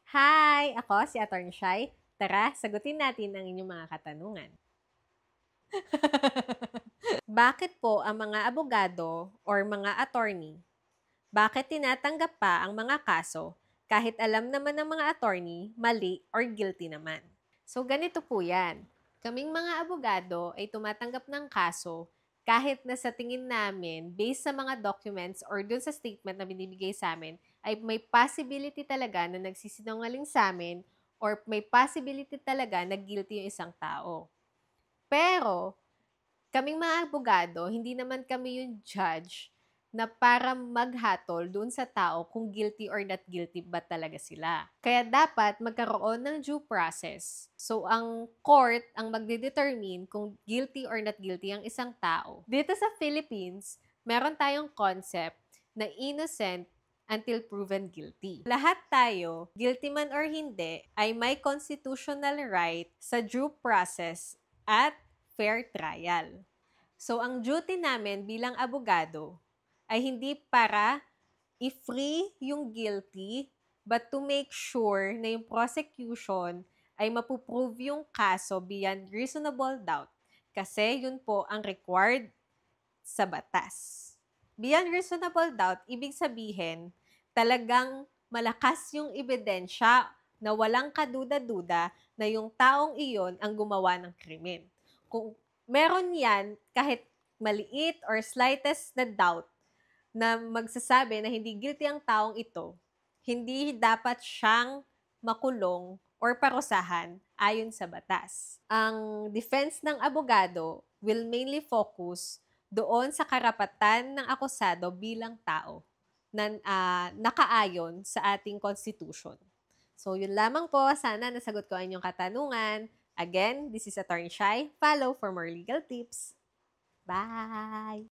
Hi! Ako si Atty. Shai. Tara, sagutin natin ang inyong mga katanungan. Bakit po ang mga abogado or mga attorney, bakit tinatanggap pa ang mga kaso kahit alam naman ng mga attorney mali or guilty naman? So ganito po yan. Kaming mga abogado ay tumatanggap ng kaso kahit na sa tingin namin, based sa mga documents or dun sa statement na binibigay sa amin, ay may possibility talaga na nagsisinungaling sa amin or may possibility talaga na guilty yung isang tao. Pero, kaming mga abogado, hindi naman kami yung judge na para maghatol doon sa tao kung guilty or not guilty ba talaga sila. Kaya dapat magkaroon ng due process. So, ang court ang magdedetermine kung guilty or not guilty ang isang tao. Dito sa Philippines, meron tayong concept na innocent until proven guilty. Lahat tayo, guilty man or hindi, ay may constitutional right sa due process at fair trial. So, ang duty namin bilang abogado ay hindi para i-free yung guilty, but to make sure na yung prosecution ay mapuprove yung kaso beyond reasonable doubt. Kasi yun po ang required sa batas. Beyond reasonable doubt, ibig sabihin, talagang malakas yung ebidensya na walang kaduda-duda na yung taong iyon ang gumawa ng krimen. Kung meron yan, kahit maliit or slightest na doubt na magsasabi na hindi guilty ang taong ito, hindi dapat siyang makulong or parusahan ayon sa batas. Ang defense ng abogado will mainly focus doon sa karapatan ng akusado bilang tao na nakaayon sa ating constitution. So, yun lamang po. Sana nasagot ko ang inyong katanungan. Again, this is Atty. Shai. Follow for more legal tips. Bye!